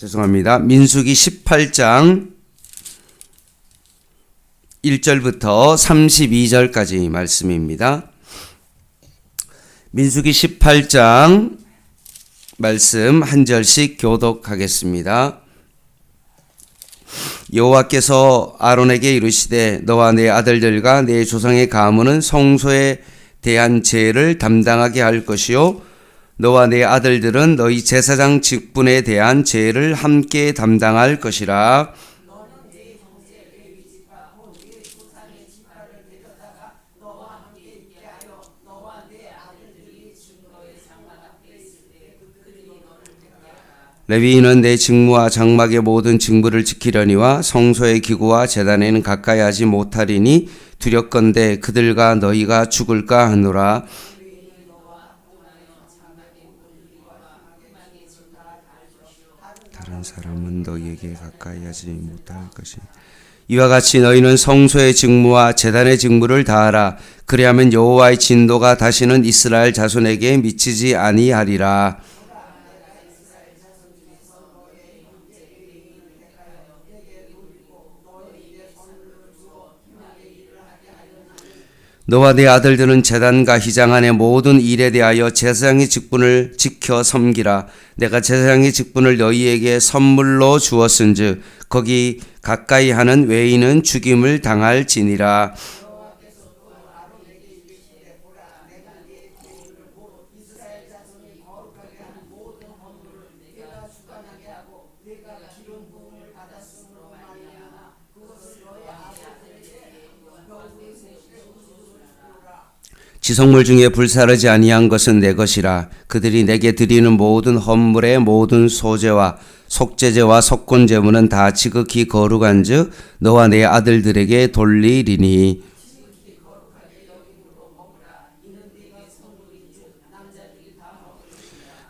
죄송합니다. 민수기 18장 1절부터 32절까지 말씀입니다. 민수기 18장 말씀 한 절씩 교독하겠습니다. 여호와께서 아론에게 이르시되 너와 내 아들들과 내 조상의 가문은 성소에 대한 제를 담당하게 할 것이요 너와 내 아들들은 너희 제사장 직분에 대한 제를 함께 담당할 것이라. 레위인은 내 직무와 장막의 모든 직무를 지키려니와 성소의 기구와 제단에는 가까이 하지 못하리니 두렵건대 그들과 너희가 죽을까 하노라. 다른 사람은 너희에게 가까이 하지 못할 것이. 이와 같이 너희는 성소의 직무와 제단의 직무를 다하라. 그리하면 여호와의 진노가 다시는 이스라엘 자손에게 미치지 아니하리라. 너와 네 아들들은 제단과 휘장 안의 모든 일에 대하여 제사장의 직분을 지켜 섬기라. 내가 제사장의 직분을 너희에게 선물로 주었은즉 거기 가까이 하는 외인은 죽임을 당할지니라. 지성물 중에 불사르지 아니한 것은 내 것이라. 그들이 내게 드리는 모든 헌물의 모든 소제와 속제제와 속건제물은 다 지극히 거룩한즉 너와 내 아들들에게 돌리리니.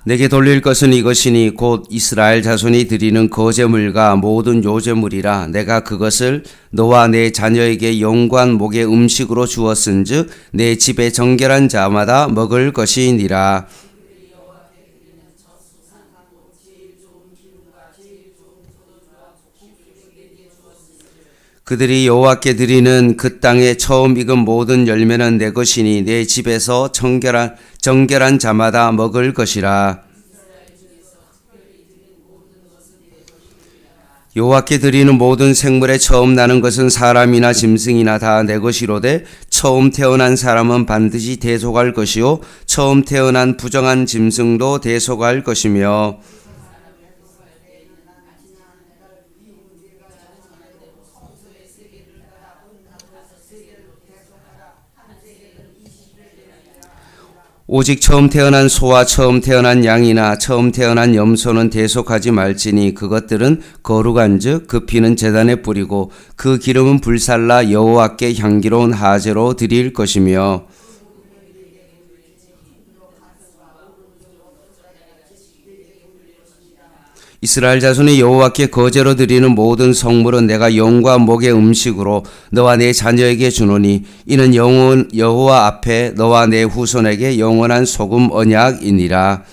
내게 돌릴 것은 이것이니 곧 이스라엘 자손이 드리는 거제물과 모든 요제물이라. 내가 그것을 너와 내 자녀에게 영관 목의 음식으로 주었은즉 내 집에 정결한 자마다 먹을 것이니라. 그들이 여호와께 드리는 그 땅에 처음 익은 모든 열매는 내 것이니 내 집에서 정결한 자마다 먹을 것이라. 여호와께 드리는 모든 생물에 처음 나는 것은 사람이나 짐승이나 다 내 것이로되 처음 태어난 사람은 반드시 대속할 것이요 처음 태어난 부정한 짐승도 대속할 것이며. 오직 처음 태어난 소와 처음 태어난 양이나 처음 태어난 염소는 대속하지 말지니 그것들은 거룩한즉 그 피는 제단에 뿌리고 그 기름은 불살라 여호와께 향기로운 화제로 드릴 것이며. 이스라엘 자손이 여호와께 거제로 드리는 모든 성물은 내가 영과 목의 음식으로 너와 내 자녀에게 주노니 이는 여호와 앞에 너와 내 후손에게 영원한 소금 언약이니라.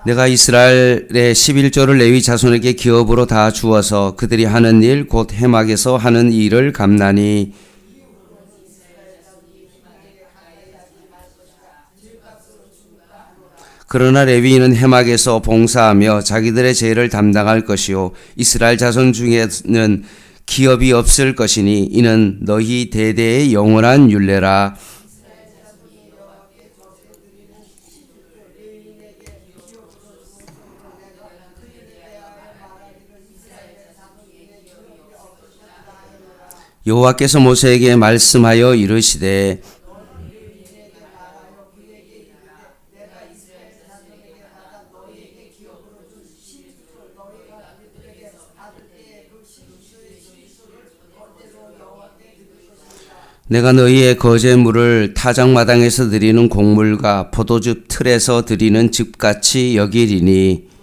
내가 이스라엘의 11조를 레위 자손에게 기업으로 다 주어서 그들이 하는 일 곧 해막에서 하는 일을 감나니. 그러나 레위인은 해막에서 봉사하며 자기들의 죄를 담당할 것이요 이스라엘 자손 중에는 기업이 없을 것이니 이는 너희 대대의 영원한 율례라. 여호와께서 모세에게 말씀하여 이르시되 내가 너희의 거제물을 타작마당에서 드리는 곡물과 포도즙 틀에서 드리는 즙같이 여기리니.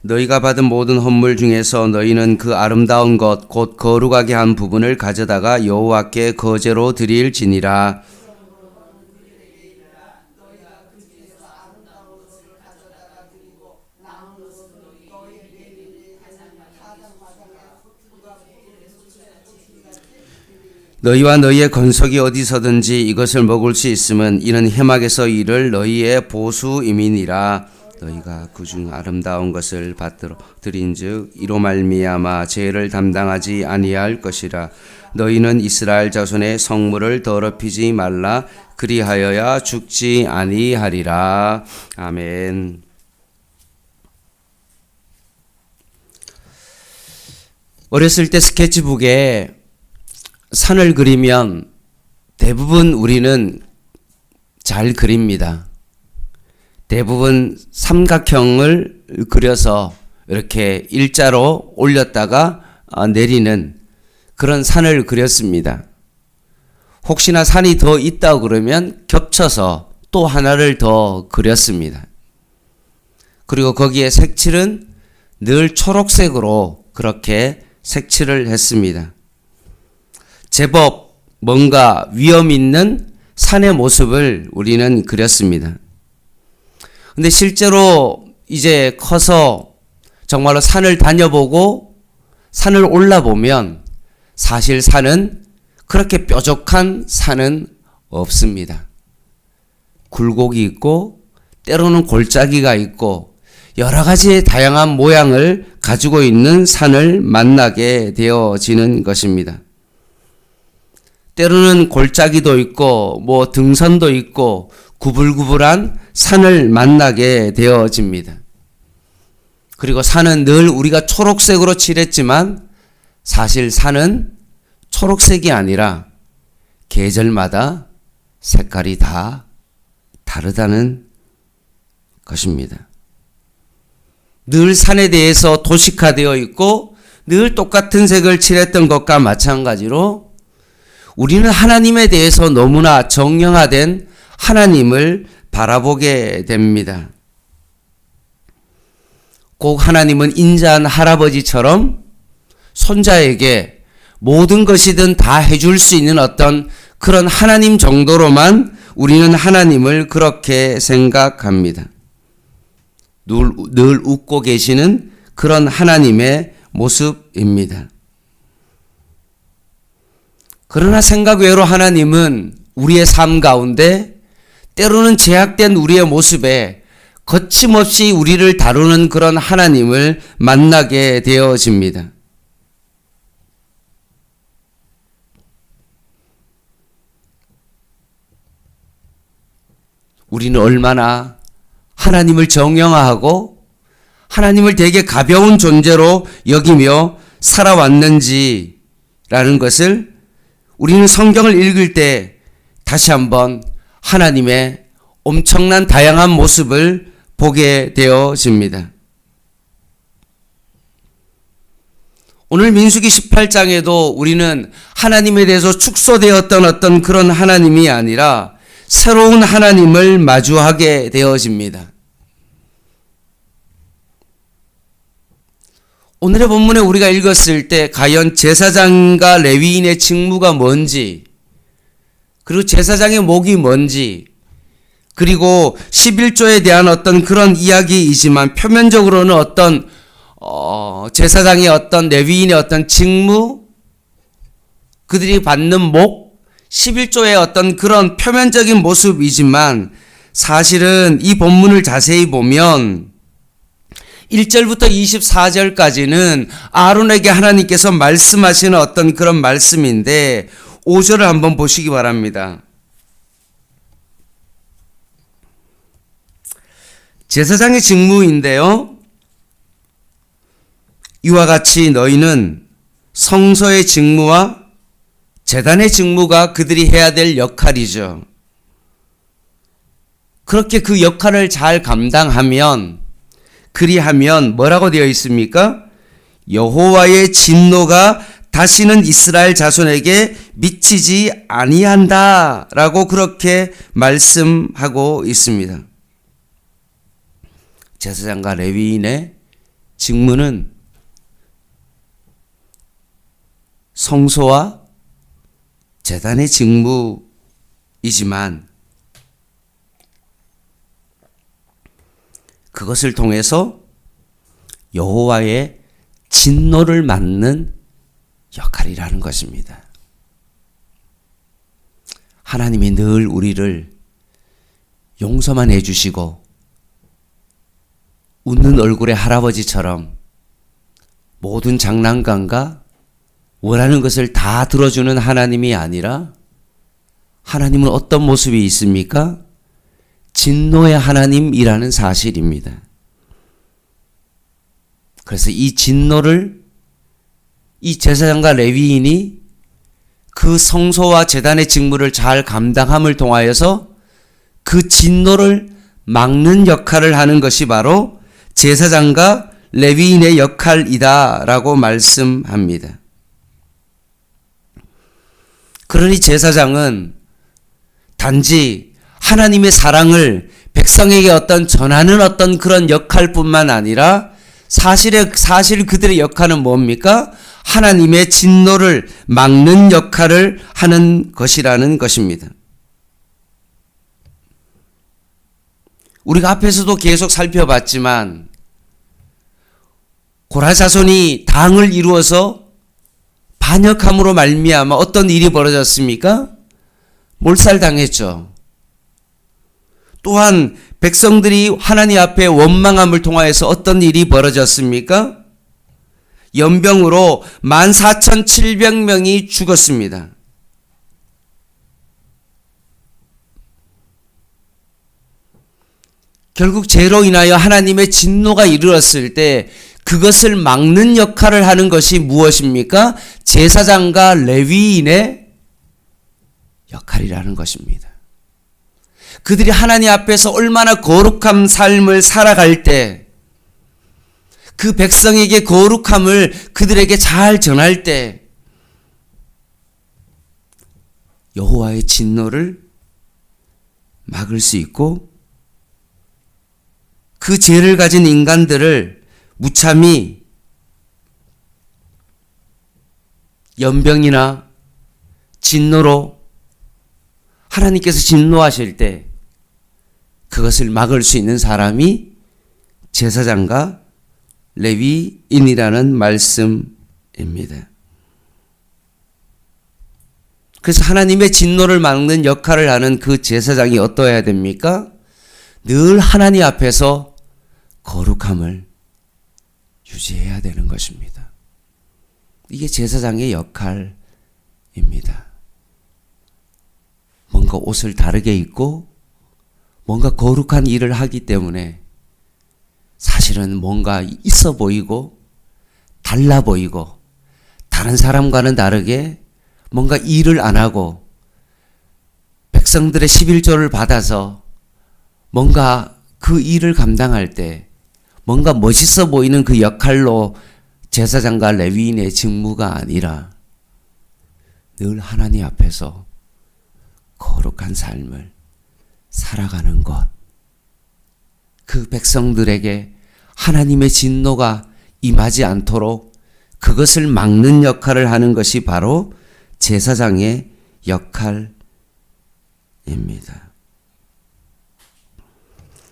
너희가 받은 모든 헌물 중에서 너희는 그 아름다운 것 곧 거룩하게 한 부분을 가져다가 여호와께 거제로 드릴지니라. 너희와 너희의 건석이 어디서든지 이것을 먹을 수 있으면 이는 해막에서 이를 너희의 보수임이니라. 너희가 그중 아름다운 것을 받들어 드린즉 이로 말미암아 죄를 담당하지 아니할 것이라. 너희는 이스라엘 자손의 성물을 더럽히지 말라. 그리하여야 죽지 아니하리라. 아멘. 어렸을 때 스케치북에 산을 그리면 대부분 우리는 잘 그립니다. 대부분 삼각형을 그려서 이렇게 일자로 올렸다가 내리는 그런 산을 그렸습니다. 혹시나 산이 더 있다고 그러면 겹쳐서 또 하나를 더 그렸습니다. 그리고 거기에 색칠은 늘 초록색으로 그렇게 색칠을 했습니다. 제법 뭔가 위험 있는 산의 모습을 우리는 그렸습니다. 근데 실제로 이제 커서 정말로 산을 다녀보고 산을 올라보면 사실 산은 그렇게 뾰족한 산은 없습니다. 굴곡이 있고 때로는 골짜기가 있고 여러 가지의 다양한 모양을 가지고 있는 산을 만나게 되어지는 것입니다. 때로는 골짜기도 있고 뭐 등선도 있고 구불구불한 산을 만나게 되어집니다. 그리고 산은 늘 우리가 초록색으로 칠했지만 사실 산은 초록색이 아니라 계절마다 색깔이 다 다르다는 것입니다. 늘 산에 대해서 도식화되어 있고 늘 똑같은 색을 칠했던 것과 마찬가지로 우리는 하나님에 대해서 너무나 정형화된 하나님을 바라보게 됩니다. 꼭 하나님은 인자한 할아버지처럼 손자에게 모든 것이든 다 해줄 수 있는 어떤 그런 하나님 정도로만 우리는 하나님을 그렇게 생각합니다. 늘 웃고 계시는 그런 하나님의 모습입니다. 그러나 생각 외로 하나님은 우리의 삶 가운데 때로는 제약된 우리의 모습에 거침없이 우리를 다루는 그런 하나님을 만나게 되어집니다. 우리는 얼마나 하나님을 정형화하고 하나님을 되게 가벼운 존재로 여기며 살아왔는지라는 것을 우리는 성경을 읽을 때 다시 한번 하나님의 엄청난 다양한 모습을 보게 되어집니다. 오늘 민수기 18장에도 우리는 하나님에 대해서 축소되었던 어떤 그런 하나님이 아니라 새로운 하나님을 마주하게 되어집니다. 오늘의 본문에 우리가 읽었을 때 과연 제사장과 레위인의 직무가 뭔지, 그리고 제사장의 목이 뭔지, 그리고 11조에 대한 어떤 그런 이야기이지만 표면적으로는 어떤 제사장의 어떤 레위인의 어떤 직무, 그들이 받는 목, 11조의 어떤 그런 표면적인 모습이지만 사실은 이 본문을 자세히 보면 1절부터 24절까지는 아론에게 하나님께서 말씀하시는 어떤 그런 말씀인데 5절을 한번 보시기 바랍니다. 제사장의 직무인데요. 이와 같이 너희는 성소의 직무와 제단의 직무가 그들이 해야 될 역할이죠. 그렇게 그 역할을 잘 감당하면 그리하면 뭐라고 되어 있습니까? 여호와의 진노가 다시는 이스라엘 자손에게 미치지 아니한다 라고 그렇게 말씀하고 있습니다. 제사장과 레위인의 직무는 성소와 제단의 직무이지만 그것을 통해서 여호와의 진노를 막는 역할이라는 것입니다. 하나님이 늘 우리를 용서만 해주시고 웃는 얼굴의 할아버지처럼 모든 장난감과 원하는 것을 다 들어주는 하나님이 아니라 하나님은 어떤 모습이 있습니까? 진노의 하나님이라는 사실입니다. 그래서 이 진노를 이 제사장과 레위인이 그 성소와 제단의 직무를 잘 감당함을 통하여서 그 진노를 막는 역할을 하는 것이 바로 제사장과 레위인의 역할이다라고 말씀합니다. 그러니 제사장은 단지 하나님의 사랑을 백성에게 전하는 그런 역할뿐만 아니라 사실 그들의 역할은 뭡니까? 하나님의 진노를 막는 역할을 하는 것이라는 것입니다. 우리가 앞에서도 계속 살펴봤지만 고라 자손이 당을 이루어서 반역함으로 말미암아 어떤 일이 벌어졌습니까? 몰살당했죠. 또한 백성들이 하나님 앞에 원망함을 통하여서 어떤 일이 벌어졌습니까? 연병으로 14,700명이 죽었습니다. 결국 죄로 인하여 하나님의 진노가 이르렀을 때 그것을 막는 역할을 하는 것이 무엇입니까? 제사장과 레위인의 역할이라는 것입니다. 그들이 하나님 앞에서 얼마나 거룩한 삶을 살아갈 때 그 백성에게 거룩함을 그들에게 잘 전할 때 여호와의 진노를 막을 수 있고 그 죄를 가진 인간들을 무참히 연병이나 진노로 하나님께서 진노하실 때 그것을 막을 수 있는 사람이 제사장과 레위인이라는 말씀입니다. 그래서 하나님의 진노를 막는 역할을 하는 그 제사장이 어떠해야 됩니까? 늘 하나님 앞에서 거룩함을 유지해야 되는 것입니다. 이게 제사장의 역할입니다. 뭔가 옷을 다르게 입고 뭔가 거룩한 일을 하기 때문에 사실은 뭔가 있어 보이고 달라 보이고 다른 사람과는 다르게 뭔가 일을 안 하고 백성들의 11조를 받아서 뭔가 그 일을 감당할 때 뭔가 멋있어 보이는 그 역할로 제사장과 레위인의 직무가 아니라 늘 하나님 앞에서 거룩한 삶을 살아가는 것. 그 백성들에게 하나님의 진노가 임하지 않도록 그것을 막는 역할을 하는 것이 바로 제사장의 역할입니다.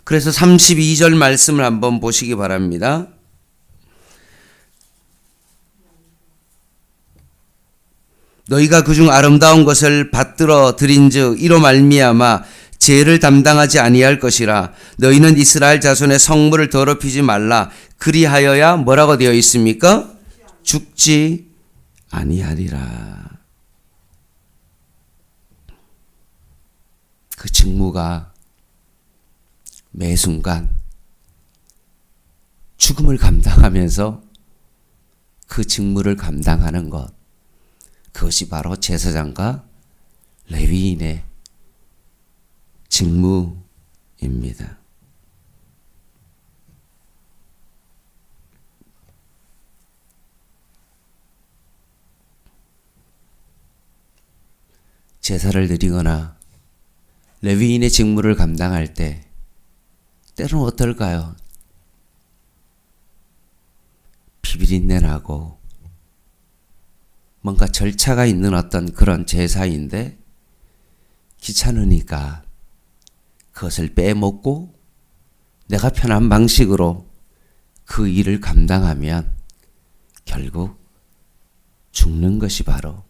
그래서 32절 말씀을 한번 보시기 바랍니다. 너희가 그중 아름다운 것을 받들어 드린즉 이로 말미암아 죄를 담당하지 아니할 것이라. 너희는 이스라엘 자손의 성물을 더럽히지 말라. 그리하여야 뭐라고 되어 있습니까? 죽지 아니하리라. 그 직무가 매 순간 죽음을 감당하면서 그 직무를 감당하는 것, 그것이 바로 제사장과 레위인의 직무입니다. 제사를 드리거나 레위인의 직무를 감당할 때 때로는 어떨까요? 피비린내 나고 뭔가 절차가 있는 어떤 그런 제사인데 귀찮으니까 그것을 빼먹고 내가 편한 방식으로 그 일을 감당하면 결국 죽는 것이 바로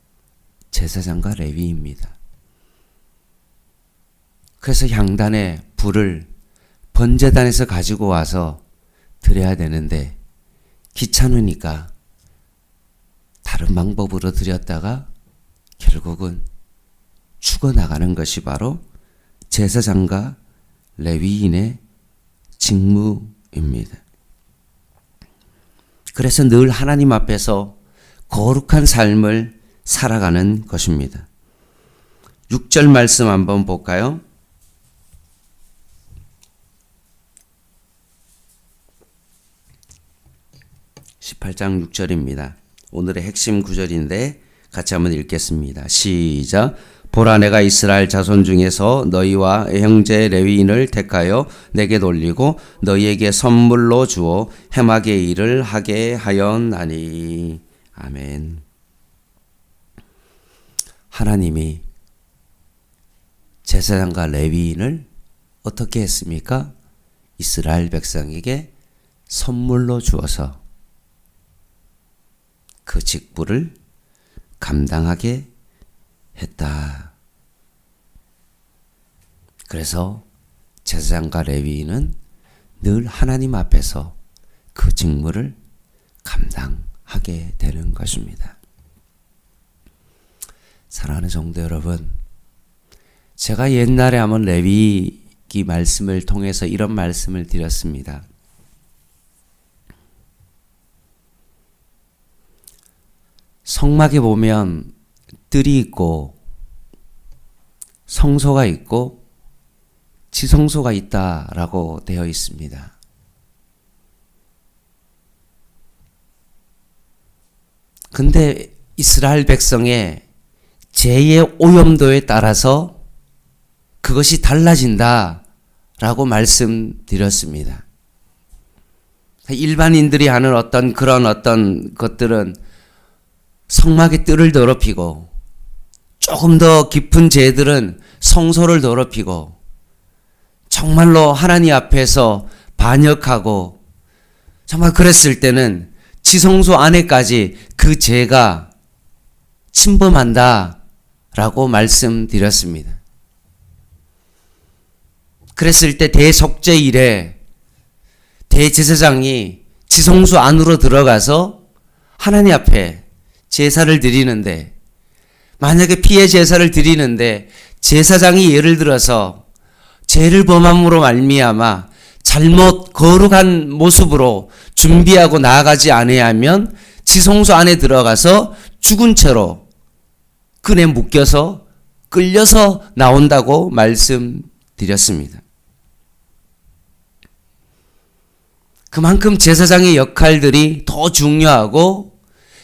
제사장과 레위입니다. 그래서 향단에 불을 번제단에서 가지고 와서 드려야 되는데 귀찮으니까 다른 방법으로 드렸다가 결국은 죽어나가는 것이 바로 제사장과 레위인의 직무입니다. 그래서 늘 하나님 앞에서 거룩한 삶을 살아가는 것입니다. 6절 말씀 한번 볼까요? 18장 6절입니다. 오늘의 핵심 구절인데 같이 한번 읽겠습니다. 시작. 보라, 내가 이스라엘 자손 중에서 너희와 형제 레위인을 택하여 내게 돌리고 너희에게 선물로 주어 해막의 일을 하게 하였나니. 아멘. 하나님이 제사장과 레위인을 어떻게 했습니까? 이스라엘 백성에게 선물로 주어서 그 직분을 감당하게 했다. 그래서 제사장과 레위인은 늘 하나님 앞에서 그 직무를 감당하게 되는 것입니다. 사랑하는 성도 여러분, 제가 옛날에 한번 레위기 말씀을 통해서 이런 말씀을 드렸습니다. 성막에 보면 뜰이 있고 성소가 있고 지성소가 있다라고 되어 있습니다. 근데 이스라엘 백성의 죄의 오염도에 따라서 그것이 달라진다라고 말씀드렸습니다. 일반인들이 하는 그런 어떤 것들은 성막의 뜰을 더럽히고 조금 더 깊은 죄들은 성소를 더럽히고 정말로 하나님 앞에서 반역하고 정말 그랬을 때는 지성소 안에까지 그 죄가 침범한다라고 말씀드렸습니다. 그랬을 때 대속죄일에 대제사장이 지성소 안으로 들어가서 하나님 앞에 제사를 드리는데, 만약에 피해 제사를 드리는데 제사장이 예를 들어서 죄를 범함으로 말미암아 잘못 거룩한 모습으로 준비하고 나아가지 아니하면 지성소 안에 들어가서 죽은 채로 끈에 묶여서 끌려서 나온다고 말씀드렸습니다. 그만큼 제사장의 역할들이 더 중요하고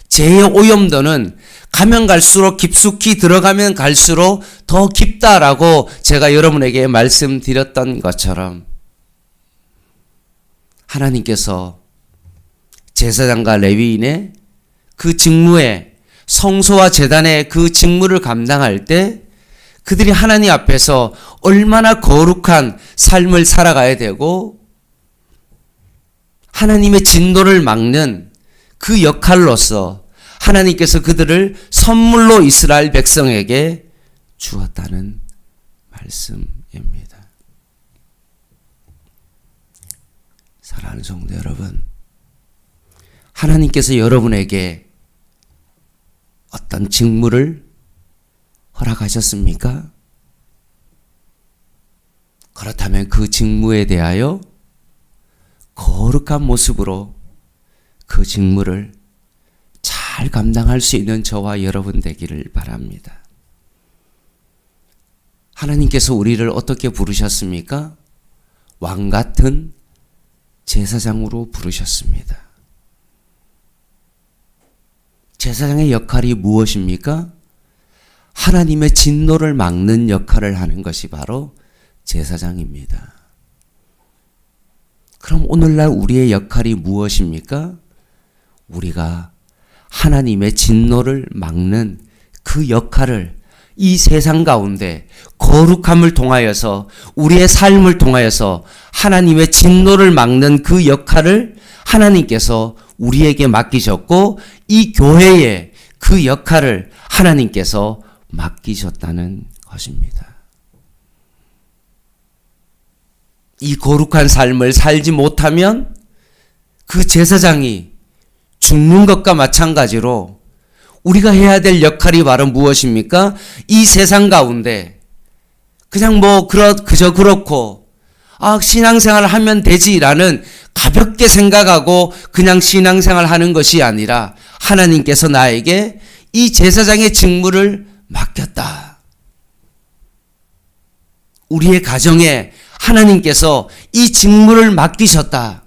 죄의 오염도는 가면 갈수록 깊숙이 들어가면 갈수록 더 깊다라고 제가 여러분에게 말씀드렸던 것처럼 하나님께서 제사장과 레위인의 그 직무에 성소와 제단의 그 직무를 감당할 때 그들이 하나님 앞에서 얼마나 거룩한 삶을 살아가야 되고 하나님의 진노를 막는 그 역할로서 하나님께서 그들을 선물로 이스라엘 백성에게 주었다는 말씀입니다. 사랑하는 성도 여러분, 하나님께서 여러분에게 어떤 직무를 허락하셨습니까? 그렇다면 그 직무에 대하여 거룩한 모습으로 그 직무를 잘 감당할 수 있는 저와 여러분 되기를 바랍니다. 하나님께서 우리를 어떻게 부르셨습니까? 왕 같은 제사장으로 부르셨습니다. 제사장의 역할이 무엇입니까? 하나님의 진노를 막는 역할을 하는 것이 바로 제사장입니다. 그럼 오늘날 우리의 역할이 무엇입니까? 우리가 하나님의 진노를 막는 그 역할을 이 세상 가운데 거룩함을 통하여서 우리의 삶을 통하여서 하나님의 진노를 막는 그 역할을 하나님께서 우리에게 맡기셨고 이 교회에 그 역할을 하나님께서 맡기셨다는 것입니다. 이 거룩한 삶을 살지 못하면 그 제사장이 죽는 것과 마찬가지로 우리가 해야 될 역할이 바로 무엇입니까? 이 세상 가운데 그냥 그저 그렇고 신앙생활을 하면 되지라는 가볍게 생각하고 그냥 신앙생활을 하는 것이 아니라 하나님께서 나에게 이 제사장의 직무를 맡겼다. 우리의 가정에 하나님께서 이 직무를 맡기셨다.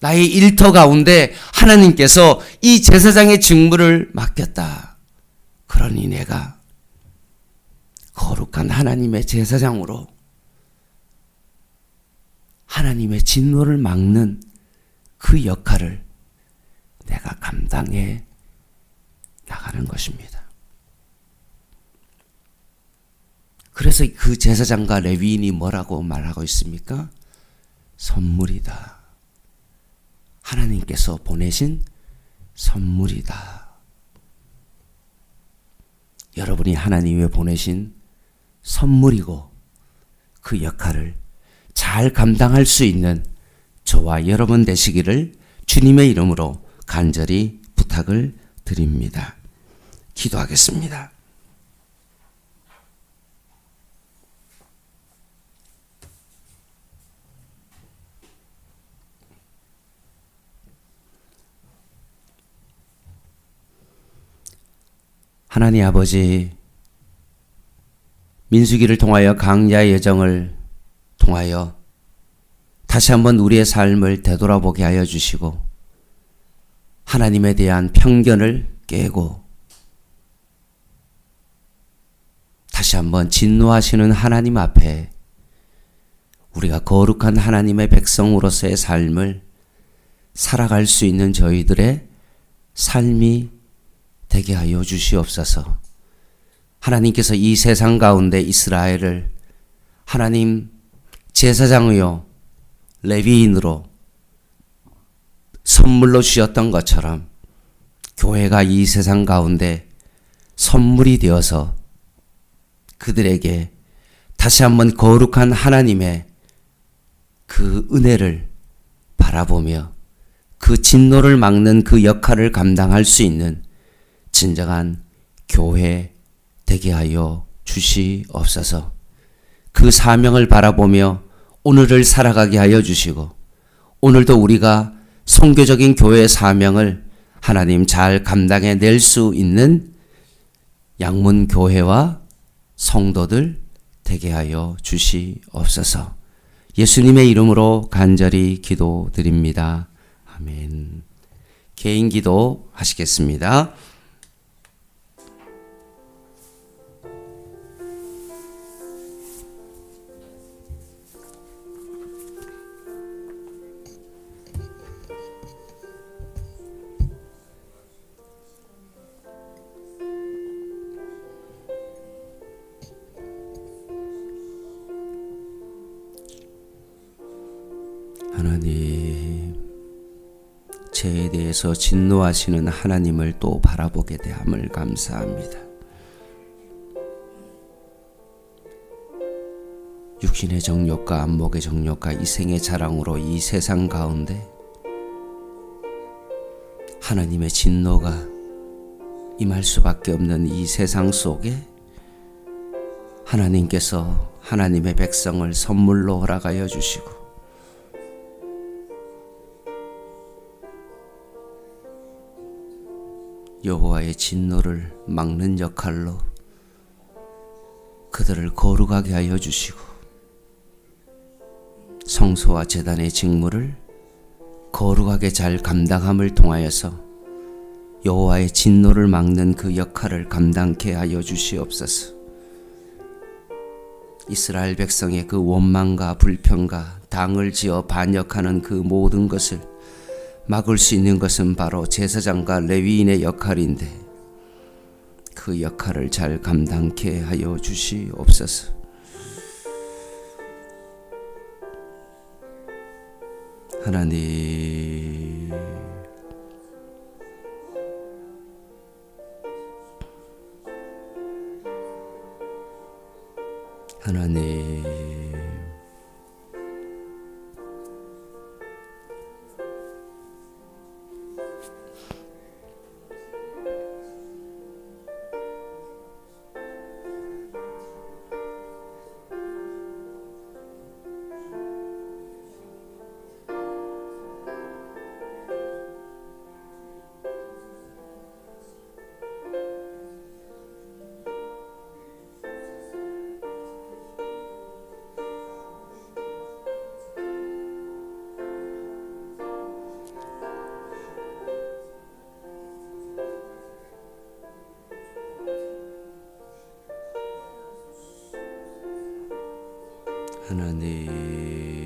나의 일터 가운데 하나님께서 이 제사장의 직무를 맡겼다. 그러니 내가 거룩한 하나님의 제사장으로 하나님의 진노를 막는 그 역할을 내가 감당해 나가는 것입니다. 그래서 그 제사장과 레위인이 뭐라고 말하고 있습니까? 선물이다. 하나님께서 보내신 선물이다. 여러분이 하나님이 보내신 선물이고 그 역할을 잘 감당할 수 있는 저와 여러분 되시기를 주님의 이름으로 간절히 부탁을 드립니다. 기도하겠습니다. 하나님 아버지, 민수기를 통하여 광야의 여정을 통하여 다시 한번 우리의 삶을 되돌아보게 하여 주시고 하나님에 대한 편견을 깨고 다시 한번 진노하시는 하나님 앞에 우리가 거룩한 하나님의 백성으로서의 삶을 살아갈 수 있는 저희들의 삶이 되게 하여 주시옵소서. 하나님께서 이 세상 가운데 이스라엘을 하나님 제사장이요 레위인으로 선물로 주셨던 것처럼 교회가 이 세상 가운데 선물이 되어서 그들에게 다시 한번 거룩한 하나님의 그 은혜를 바라보며 그 진노를 막는 그 역할을 감당할 수 있는 진정한 교회 되게 하여 주시옵소서. 그 사명을 바라보며 오늘을 살아가게 하여 주시고 오늘도 우리가 선교적인 교회의 사명을 하나님 잘 감당해 낼 수 있는 양문교회와 성도들 되게 하여 주시옵소서. 예수님의 이름으로 간절히 기도드립니다. 아멘. 개인 기도 하시겠습니다. 하나님, 죄에 대해서 진노하시는 하나님을 또 바라보게 되함을 감사합니다. 육신의 정욕과 안목의 정욕과 이생의 자랑으로 이 세상 가운데 하나님의 진노가 임할 수밖에 없는 이 세상 속에 하나님께서 하나님의 백성을 선물로 허락하여 주시고 여호와의 진노를 막는 역할로 그들을 거룩하게 하여 주시고 성소와 제단의 직무를 거룩하게 잘 감당함을 통하여서 여호와의 진노를 막는 그 역할을 감당케 하여 주시옵소서. 이스라엘 백성의 그 원망과 불평과 당을 지어 반역하는 그 모든 것을 막을 수 있는 것은 바로 제사장과 레위인의 역할인데 그 역할을 잘 감당케 하여 주시옵소서. 하나님, 하나님, 하나님.